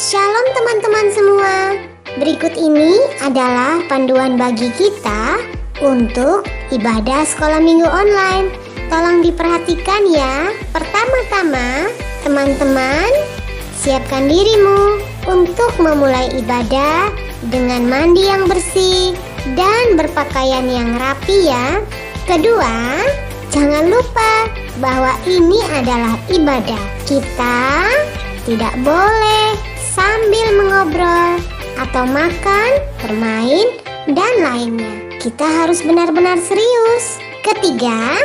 Shalom teman-teman semua. Berikut ini adalah panduan bagi kita untuk ibadah sekolah minggu online. Tolong diperhatikan ya. Pertama-tama, teman-teman, siapkan dirimu untuk memulai ibadah dengan mandi yang bersih dan berpakaian yang rapi ya. Kedua, jangan lupa bahwa ini adalah ibadah. Kita tidak boleh sambil mengobrol atau makan, bermain, dan lainnya. Kita harus benar-benar serius. Ketiga,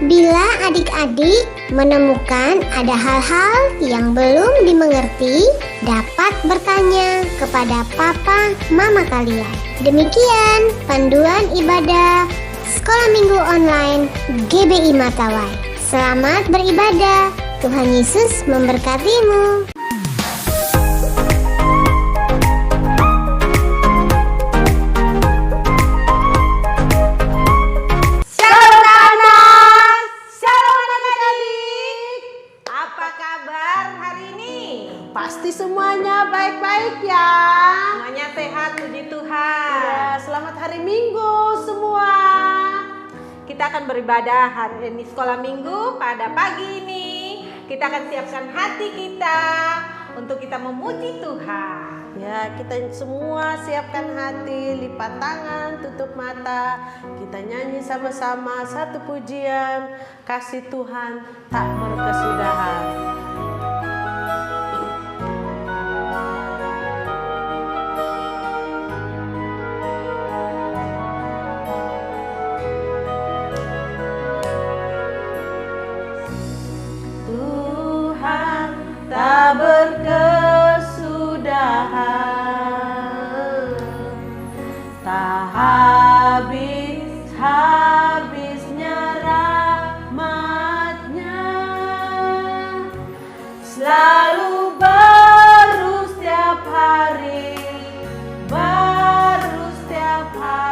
bila adik-adik menemukan ada hal-hal yang belum dimengerti, dapat bertanya kepada papa mama kalian. Demikian panduan ibadah Sekolah Minggu Online GBI Matawai. Selamat beribadah. Tuhan Yesus memberkatimu. Pasti semuanya baik-baik ya. Semuanya sehat, puji Tuhan. Ya, selamat hari Minggu semua. Kita akan beribadah hari ini sekolah minggu pada pagi ini. Kita akan siapkan hati kita untuk kita memuji Tuhan. Ya, kita semua siapkan hati, lipat tangan, tutup mata. Kita nyanyi sama-sama satu pujian, kasih Tuhan tak berkesudahan. Tak berkesudahan, tak habis-habisnya rahmat-Nya, selalu baru setiap hari, besar setiamu.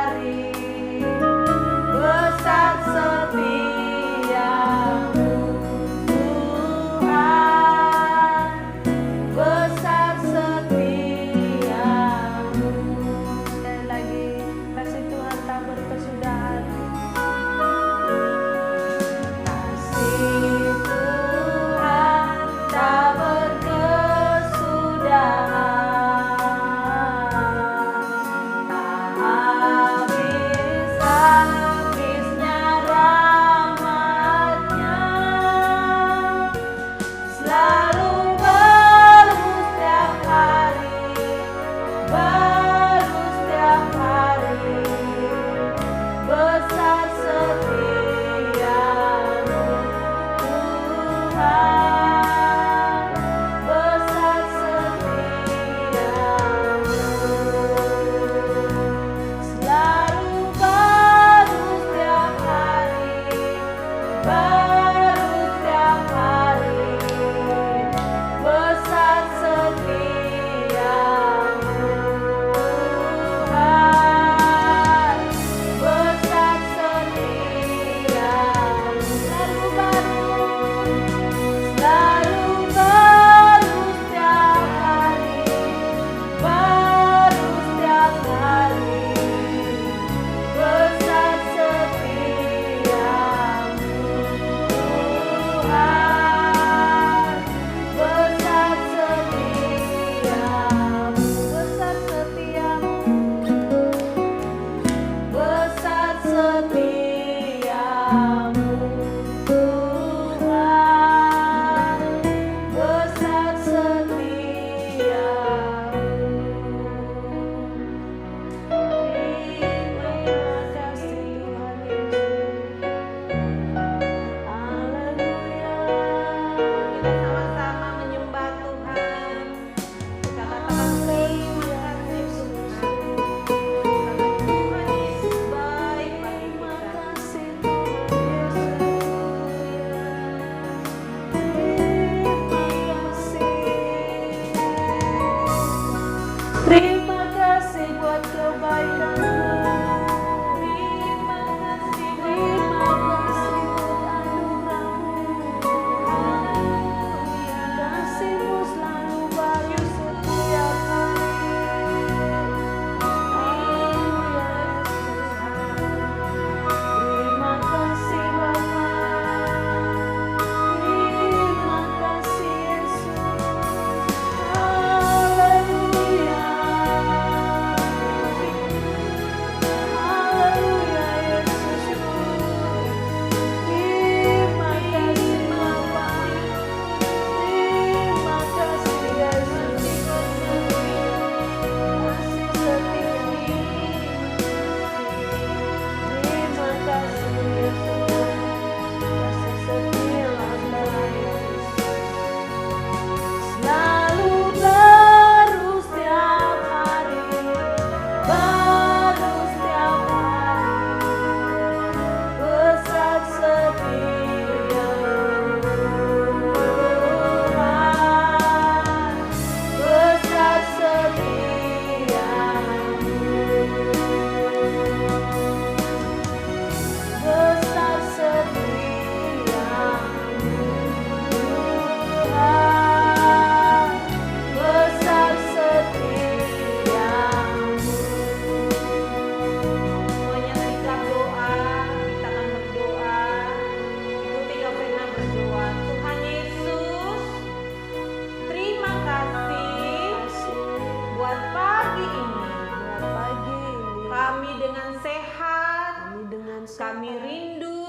Kami rindu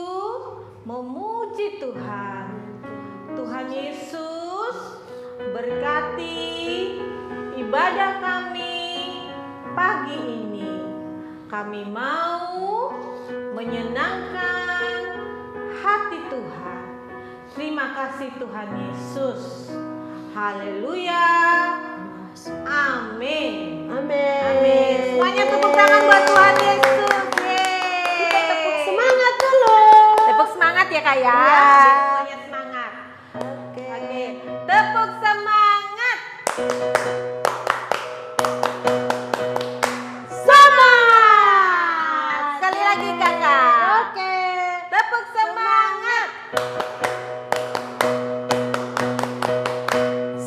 memuji Tuhan. Tuhan Yesus berkati ibadah kami pagi ini. Kami mau menyenangkan hati Tuhan. Terima kasih Tuhan Yesus. Haleluya. Amin. Amin. Amin. Semuanya tepuk tangan buat Tuhan Yesus. Kita tepuk semangat dulu. Tepuk semangat ya Kak ya. Iya. Biar semuanya semangat. Oke. Oke, tepuk semangat. Semangat. Sekali lagi Kakak. Oke. Tepuk semangat.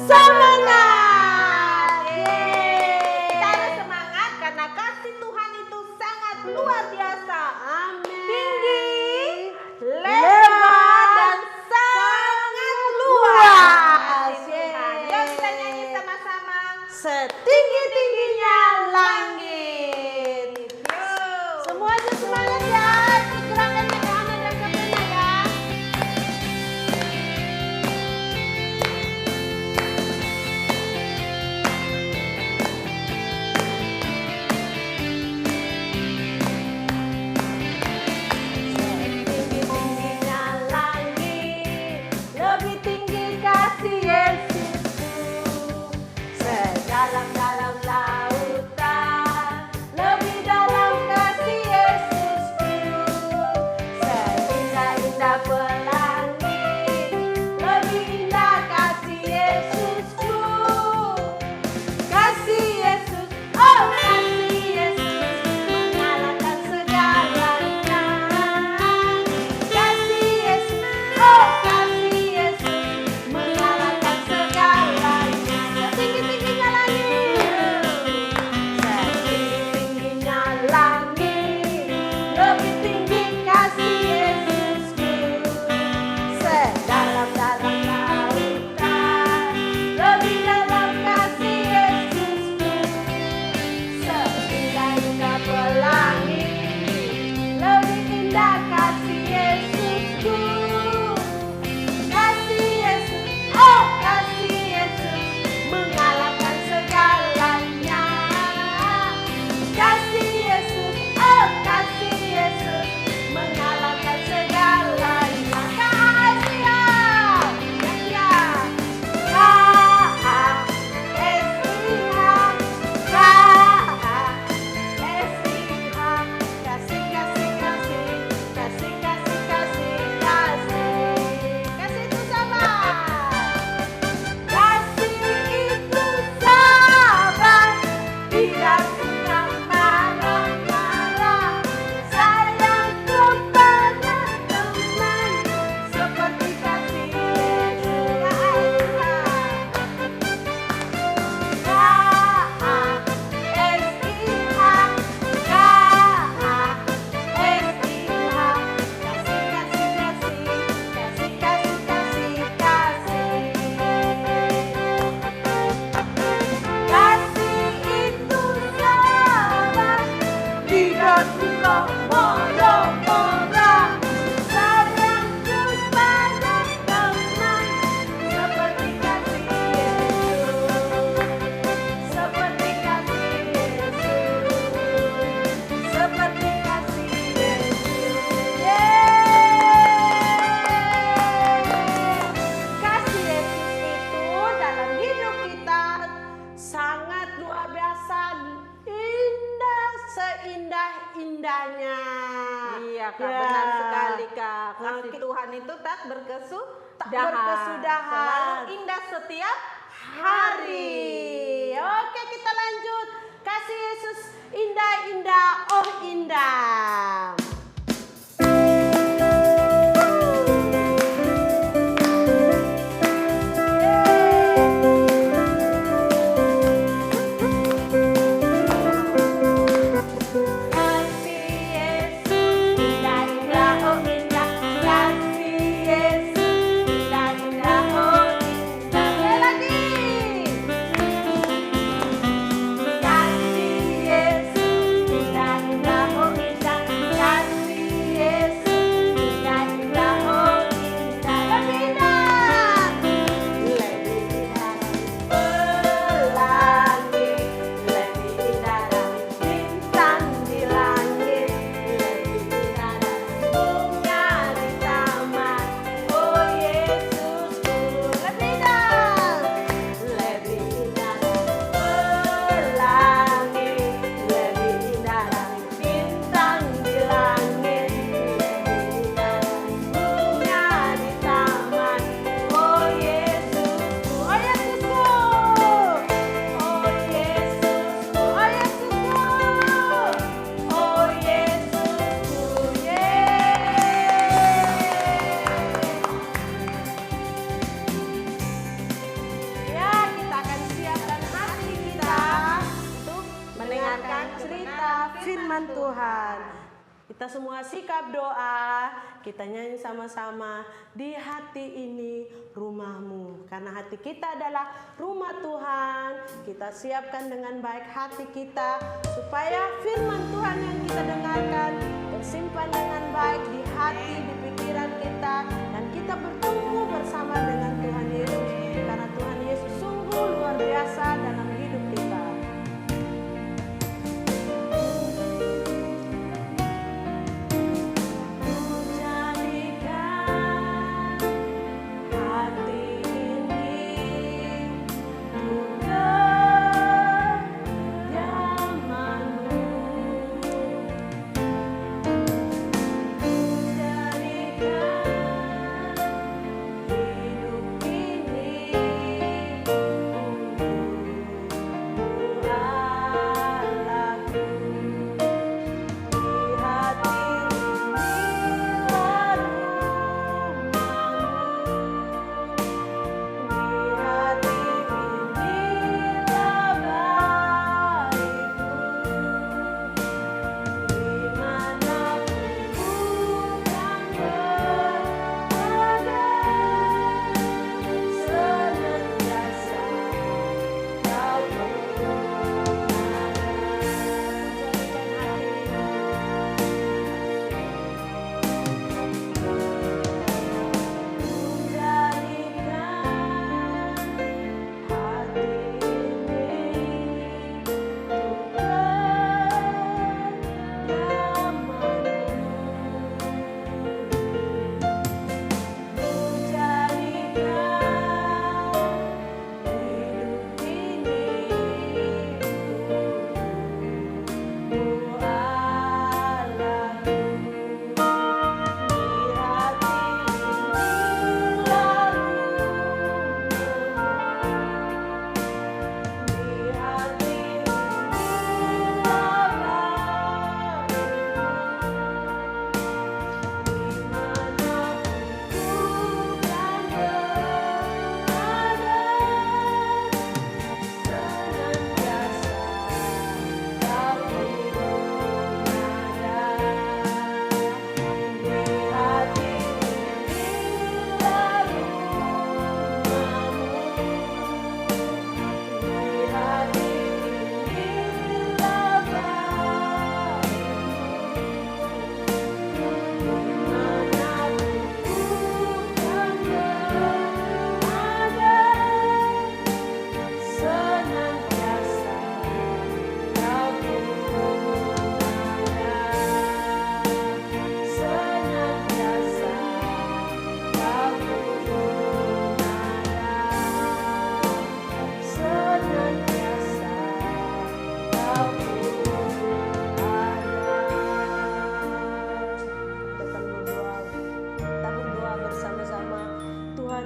Semangat. Yeay. Kita harus semangat karena kasih Tuhan itu sangat luar biasa. Amin. Tinggi, lebar, dan sangat luas. Tuhan. Yuk kita nyanyi sama-sama. Setinggi-tingginya langit. Yuk. Semuanya semangat ya. Gerakannya ke kanan dan ke kiri ya. Setinggi-tingginya langit, lebih tinggi kasih Yesusku. Sedalam-dalam lautan, lebih dalam kasih Yesusku. Seindah-indah pelangi, lebih indah kasih Yesusku. Kasih Yesus, oh kasih Yesus, mengalahkan segalanya. Kasih Yesus, oh kasih Yesus, mengalahkan segalanya. Setinggi-tingginya langit, setinggi-tingginya langit, lebih tinggi kasih Yesusku. Sedalam-dalam lautan, lebih dalam kasih Yesusku. Seindah-indah pelangi, lebih indah kasih Yesusku. Kasih Yesus, oh kasih Yesus, mengalahkan segalanya. Kasih Yesus, oh kasih Yesus, mengalahkan segalanya. Kasih ya, ya. Kasih itu sabar. Kasih itu sabar, tidak suka marah-marah. Sayang kepada teman, seperti kasih Kasih itu sabar, tidak suka marah-marah. Sayang kepada teman, seperti kasih Yesus. Seperti kasih Yesus. Seperti kasih Yesus. Kasih Yesus itu dalam hidup kita sangat luar biasa, indah, seindah-indahnya. Iya Kak, Ya. benar sekali Kak. Kasih Oke. Tuhan itu tak berkesudahan. Tak berkesudahan. Selalu indah setiap hari. Oke, kita lanjut. Kasih Yesus indah-indah, oh indah. Kasih Yesus indah-indah, oh indah. Kasih Yesus indah-indah, oh indah. Sekali lagi. Kasih Yesus indah-indah, oh indah. Kasih Kita semua sikap doa, kita nyanyi sama-sama. Di hati ini rumahmu. Karena hati kita adalah rumah Tuhan. Kita siapkan dengan baik hati kita supaya firman Tuhan yang kita dengarkan tersimpan dengan baik di hati, di pikiran kita, dan kita bertumbuh bersama dengan Tuhan Yesus. Karena Tuhan Yesus sungguh luar biasa dalam hidup kita.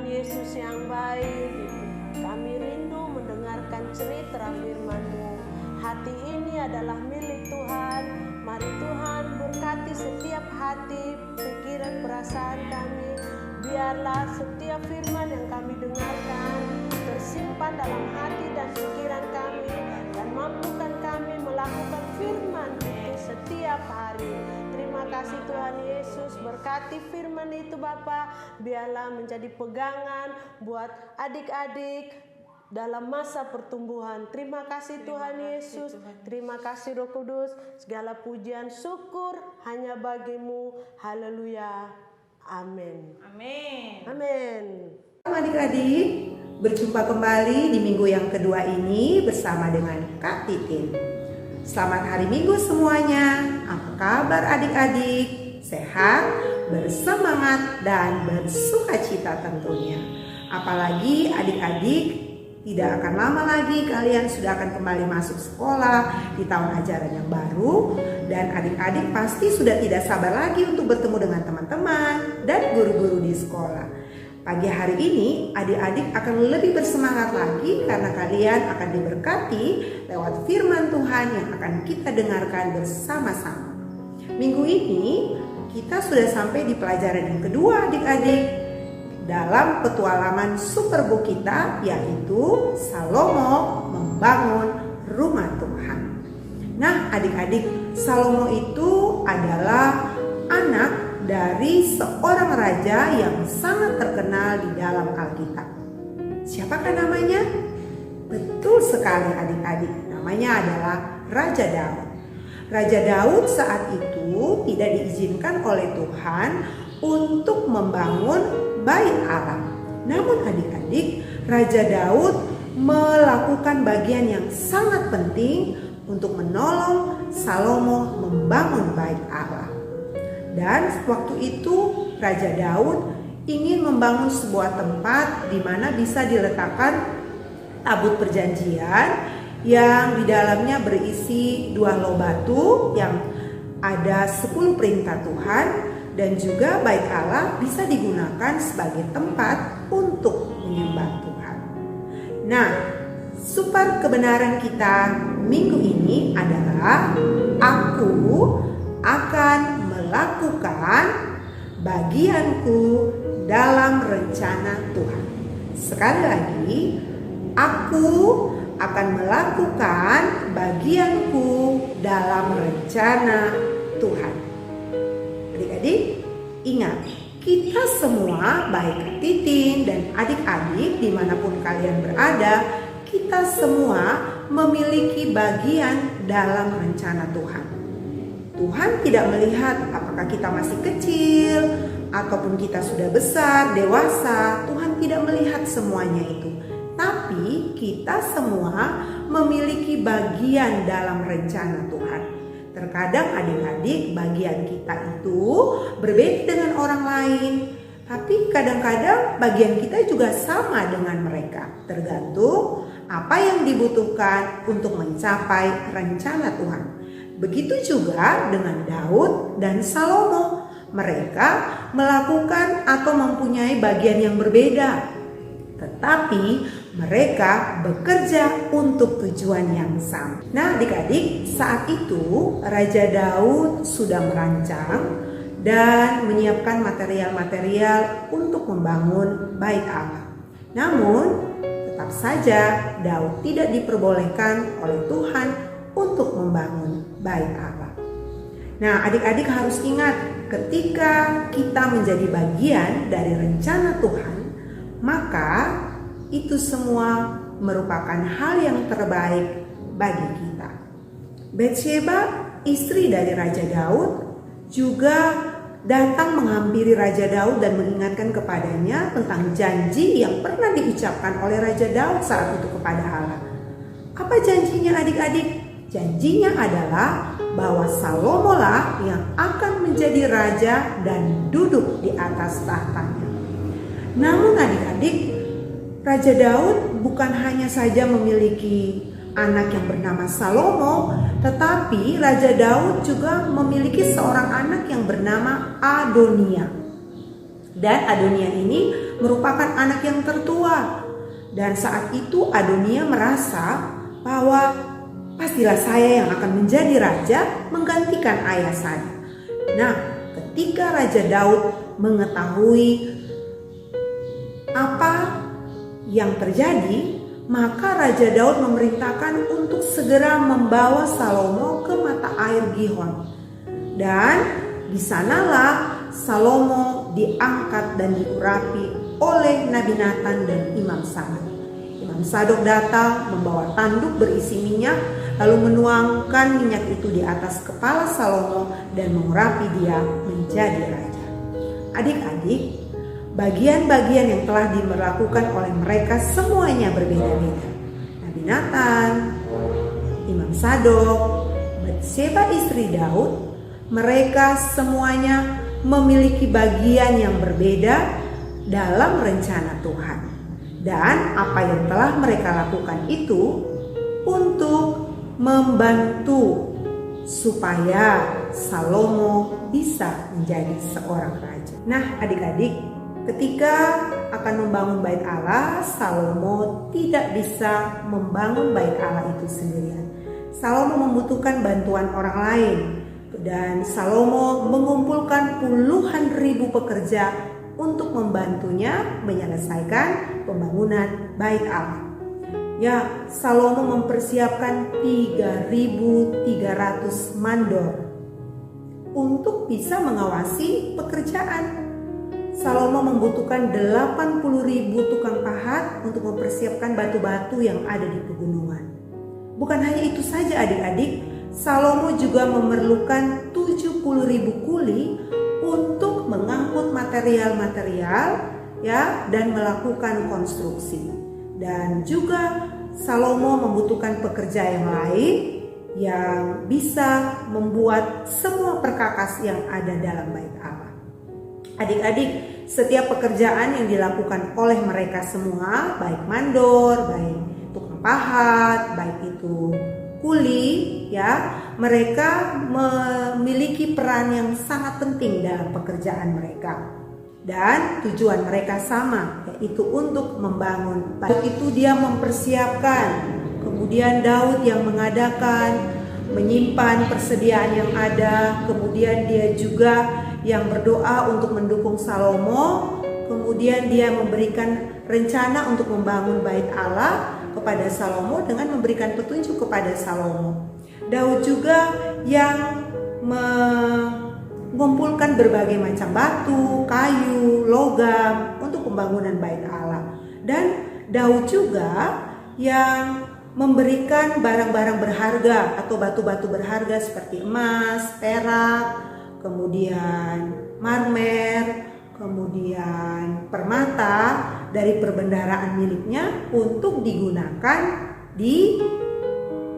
Yesus yang baik, kami rindu mendengarkan cerita firman-Mu. Hati ini adalah milik Tuhan. Mari Tuhan berkati setiap hati, pikiran, perasaan kami. Biarlah setiap firman yang kami dengarkan tersimpan dalam hati dan pikiran kami, dan mampukan kami melakukan firman itu setiap hari. Terima kasih Tuhan Yesus, berkati firman itu Bapa, biarlah menjadi pegangan buat adik-adik dalam masa pertumbuhan. Terima kasih Tuhan Yesus, terima kasih Roh Kudus, segala pujian syukur hanya bagimu. Haleluya, amin. Amin. Amin. Adik-adik, berjumpa kembali di minggu yang kedua ini bersama dengan Kak Titin. Selamat hari Minggu semuanya. Apa kabar adik-adik? Sehat, bersemangat, dan bersukacita tentunya. Apalagi adik-adik, tidak akan lama lagi kalian sudah akan kembali masuk sekolah di tahun ajaran yang baru. Dan adik-adik pasti sudah tidak sabar lagi untuk bertemu dengan teman-teman dan guru-guru di sekolah. Pagi hari ini adik-adik akan lebih bersemangat lagi karena kalian akan diberkati lewat firman Tuhan yang akan kita dengarkan bersama-sama. Minggu ini kita sudah sampai di pelajaran yang kedua adik-adik dalam petualangan Superbook kita, yaitu Salomo membangun rumah Tuhan. Nah adik-adik, Salomo itu itu adalah anak dari seorang raja yang sangat terkenal di dalam Alkitab. Siapakah namanya? Betul sekali adik-adik, namanya adalah Raja Daud. Raja Daud saat itu tidak diizinkan oleh Tuhan untuk membangun bait Allah. Namun adik-adik, Raja Daud melakukan bagian yang sangat penting untuk menolong Salomo membangun bait Allah. Dan waktu itu Raja Daud ingin membangun sebuah tempat di mana bisa diletakkan tabut perjanjian yang di dalamnya berisi 2 loh batu yang ada 10 perintah Tuhan, dan juga bait Allah bisa digunakan sebagai tempat untuk menyembah Tuhan. Nah, super kebenaran kita minggu ini adalah aku akan melakukan bagianku dalam rencana Tuhan. Sekali lagi, aku akan melakukan bagianku dalam rencana Tuhan. Adik-adik, ingat, kita semua, baik Titin dan adik-adik dimanapun kalian berada, kita semua memiliki bagian dalam rencana Tuhan. Tuhan tidak melihat apakah kita masih kecil ataupun kita sudah besar, dewasa. Tuhan tidak melihat semuanya itu. Tapi kita semua memiliki bagian dalam rencana Tuhan. Terkadang adik-adik bagian kita itu berbeda dengan orang lain. Tapi kadang-kadang bagian kita juga sama dengan mereka. Tergantung apa yang dibutuhkan untuk mencapai rencana Tuhan. Begitu juga dengan Daud dan Salomo. Mereka melakukan atau mempunyai bagian yang berbeda, tetapi mereka bekerja untuk tujuan yang sama. Nah, adik-adik, saat itu Raja Daud sudah merancang dan menyiapkan material-material untuk membangun bait Allah. Namun, tetap saja Daud tidak diperbolehkan oleh Tuhan untuk membangun bait Allah. Nah, adik-adik harus ingat, ketika kita menjadi bagian dari rencana Tuhan, maka itu semua merupakan hal yang terbaik bagi kita. Batsheba, istri dari Raja Daud, juga datang menghampiri Raja Daud dan mengingatkan kepadanya tentang janji yang pernah diucapkan oleh Raja Daud saat itu kepada Allah. Apa janjinya adik-adik? Janjinya adalah bahwa Salomo lah yang akan menjadi raja dan duduk di atas tahtanya. Namun adik-adik, Raja Daud bukan hanya saja memiliki anak yang bernama Salomo, tetapi Raja Daud juga memiliki seorang anak yang bernama Adonia. Dan Adonia ini merupakan anak yang tertua. Dan saat itu Adonia merasa bahwa pastilah saya yang akan menjadi raja menggantikan ayah saya. Nah, ketika Raja Daud mengetahui apa yang terjadi, maka Raja Daud memerintahkan untuk segera membawa Salomo ke mata air Gihon. Dan di sanalah Salomo diangkat dan diurapi oleh Nabi Nathan dan Imam Sadok. Imam Sadok datang membawa tanduk berisi minyak, lalu menuangkan minyak itu di atas kepala Salomo dan mengurapi dia menjadi raja. Adik-adik, bagian-bagian yang telah dilakukan oleh mereka semuanya berbeda-beda. Nabi Nathan, Imam Sadok, Batsheba istri Daud, mereka semuanya memiliki bagian yang berbeda dalam rencana Tuhan. Dan apa yang telah mereka lakukan itu untuk membantu supaya Salomo bisa menjadi seorang raja. Nah, adik-adik, ketika akan membangun bait Allah, Salomo tidak bisa membangun bait Allah itu sendirian. Salomo membutuhkan bantuan orang lain, dan Salomo mengumpulkan puluhan ribu pekerja untuk membantunya menyelesaikan pembangunan bait Allah. Ya, Salomo mempersiapkan 3.300 mandor. untuk bisa mengawasi pekerjaan. Salomo membutuhkan 80.000 tukang pahat untuk mempersiapkan batu-batu yang ada di pegunungan. Bukan hanya itu saja adik-adik, Salomo juga memerlukan 70.000 kuli untuk mengangkut material-material ya dan melakukan konstruksi. Dan juga Salomo membutuhkan pekerja yang lain yang bisa membuat semua perkakas yang ada dalam bait Allah. Adik-adik, setiap pekerjaan yang dilakukan oleh mereka semua, baik mandor, baik tukang pahat, baik itu kuli, ya, mereka memiliki peran yang sangat penting dalam pekerjaan mereka. Dan tujuan mereka sama, yaitu untuk membangun. Daud itu dia mempersiapkan, kemudian Daud yang mengadakan, menyimpan persediaan yang ada, kemudian dia juga yang berdoa untuk mendukung Salomo, kemudian dia memberikan rencana untuk membangun bait Allah kepada Salomo dengan memberikan petunjuk kepada Salomo. Daud juga yang mengumpulkan berbagai macam batu, kayu, logam untuk pembangunan bait Allah. Dan Daud juga yang memberikan barang-barang berharga atau batu-batu berharga seperti emas, perak, kemudian marmer, kemudian permata dari perbendaharaan miliknya untuk digunakan di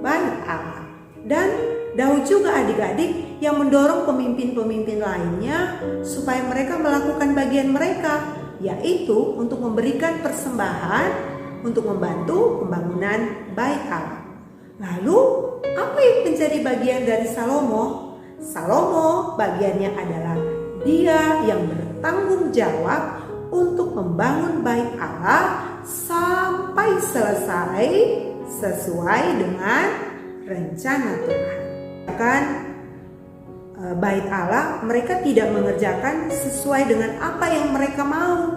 bait Allah. Dan Daud juga adik-adik yang mendorong pemimpin-pemimpin lainnya supaya mereka melakukan bagian mereka, yaitu untuk memberikan persembahan untuk membantu pembangunan bait Allah. Lalu apa yang menjadi bagian dari Salomo? Salomo bagiannya adalah dia yang bertanggung jawab untuk membangun bait Allah sampai selesai sesuai dengan rencana Tuhan. Bahkan bait Allah mereka tidak mengerjakan sesuai dengan apa yang mereka mau,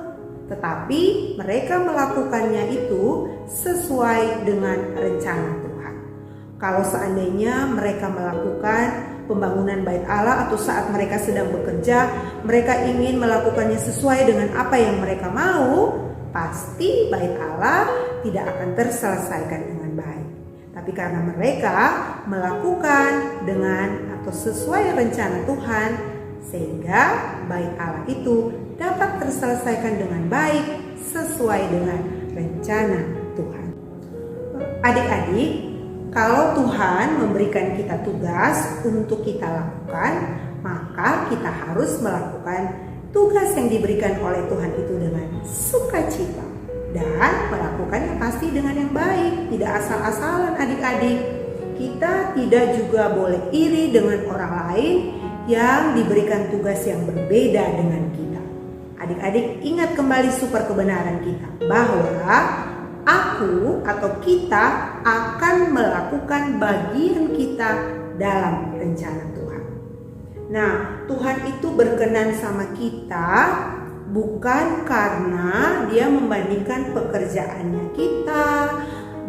tetapi mereka melakukannya itu sesuai dengan rencana Tuhan. Kalau seandainya mereka melakukan pembangunan bait Allah atau saat mereka sedang bekerja, mereka ingin melakukannya sesuai dengan apa yang mereka mau, pasti bait Allah tidak akan terselesaikan dengan baik. Tapi karena mereka melakukan dengan atau sesuai rencana Tuhan, sehingga bait Allah itu dapat terselesaikan dengan baik sesuai dengan rencana Tuhan. Adik-adik, kalau Tuhan memberikan kita tugas untuk kita lakukan, maka kita harus melakukan tugas yang diberikan oleh Tuhan itu dengan sukacita dan melakukannya pasti dengan yang baik, tidak asal-asalan adik-adik. Kita tidak juga boleh iri dengan orang lain yang diberikan tugas yang berbeda dengan kita. Adik-adik ingat kembali super kebenaran kita bahwa aku atau kita akan melakukan bagian kita dalam rencana Tuhan. Nah, Tuhan itu berkenan sama kita bukan karena dia membandingkan pekerjaannya kita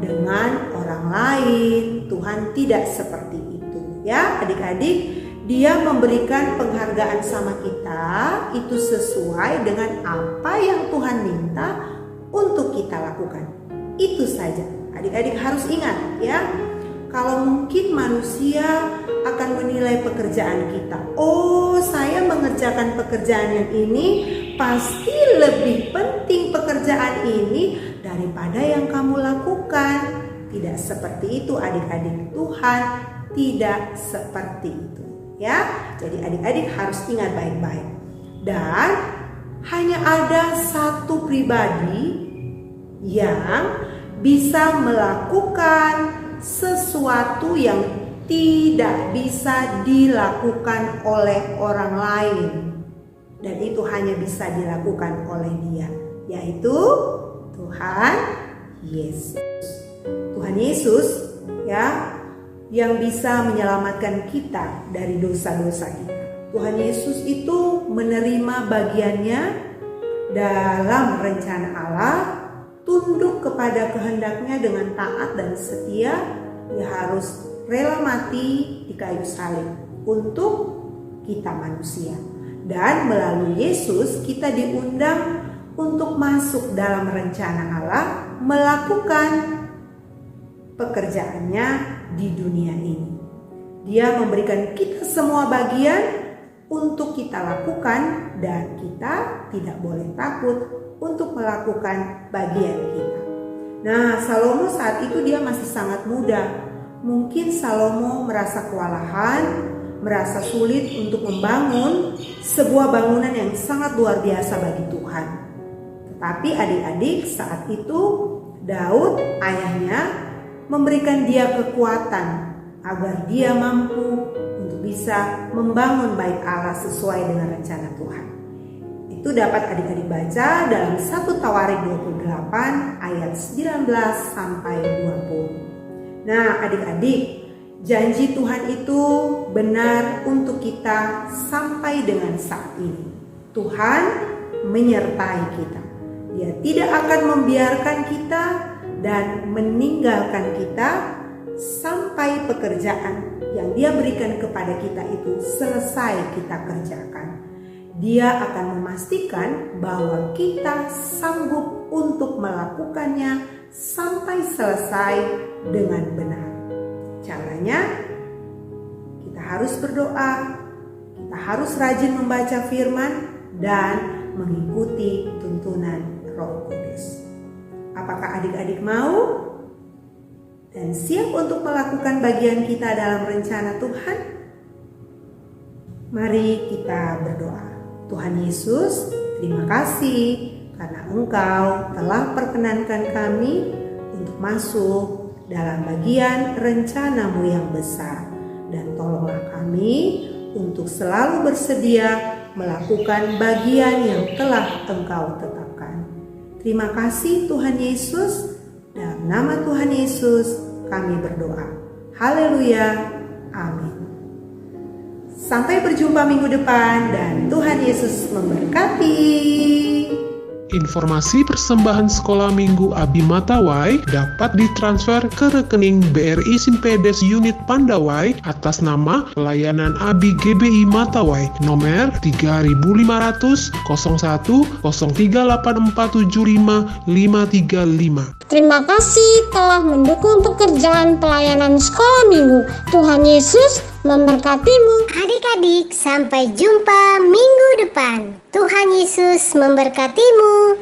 dengan orang lain. Tuhan tidak seperti itu, ya adik-adik. Dia memberikan penghargaan sama kita itu sesuai dengan apa yang Tuhan minta untuk kita lakukan. Itu saja. Adik-adik harus ingat ya. Kalau mungkin manusia akan menilai pekerjaan kita. Oh, saya mengerjakan pekerjaan yang ini pasti lebih penting pekerjaan ini daripada yang kamu lakukan. Tidak seperti itu adik-adik. Tuhan tidak seperti itu. Ya, jadi adik-adik harus ingat baik-baik. Dan hanya ada satu pribadi yang bisa melakukan sesuatu yang tidak bisa dilakukan oleh orang lain, dan itu hanya bisa dilakukan oleh Dia, yaitu Tuhan Yesus. Tuhan Yesus ya, yang bisa menyelamatkan kita dari dosa-dosa kita. Tuhan Yesus itu menerima bagiannya dalam rencana Allah, tunduk kepada kehendaknya dengan taat dan setia. Dia harus rela mati di kayu salib untuk kita manusia. Dan melalui Yesus kita diundang untuk masuk dalam rencana Allah melakukan pekerjaannya di dunia ini. Dia memberikan kita semua bagian untuk kita lakukan dan kita tidak boleh takut untuk melakukan bagian kita. Nah, Salomo saat itu dia masih sangat muda. Mungkin Salomo merasa kewalahan, merasa sulit untuk membangun sebuah bangunan yang sangat luar biasa bagi Tuhan. Tetapi adik-adik, saat itu Daud ayahnya memberikan dia kekuatan agar dia mampu untuk bisa membangun bait Allah sesuai dengan rencana Tuhan. Itu dapat adik-adik baca dalam 1 Tawarik 28 ayat 19 sampai 20. Nah, adik-adik, janji Tuhan itu benar untuk kita sampai dengan saat ini. Tuhan menyertai kita. Dia tidak akan membiarkan kita dan meninggalkan kita sampai pekerjaan yang Dia berikan kepada kita itu selesai kita kerjakan. Dia akan memastikan bahwa kita sanggup untuk melakukannya sampai selesai dengan benar. Caranya, kita harus berdoa, kita harus rajin membaca firman dan mengikuti tuntunan Roh Kudus. Apakah adik-adik mau dan siap untuk melakukan bagian kita dalam rencana Tuhan? Mari kita berdoa. Tuhan Yesus, terima kasih karena Engkau telah perkenankan kami untuk masuk dalam bagian rencana-Mu yang besar. Dan tolonglah kami untuk selalu bersedia melakukan bagian yang telah Engkau tetapkan. Terima kasih Tuhan Yesus. Dalam nama Tuhan Yesus kami berdoa. Haleluya. Amin. Sampai berjumpa minggu depan dan Tuhan Yesus memberkati. Informasi persembahan sekolah minggu Abi Matawai dapat ditransfer ke rekening BRI Simpedes Unit Pandawai atas nama Pelayanan Abi GBI Matawai nomor 3500 01 038475 535. Terima kasih telah mendukung pekerjaan pelayanan sekolah minggu. Tuhan Yesus memberkatimu. Adik-adik, sampai jumpa minggu depan. Tuhan Yesus memberkatimu.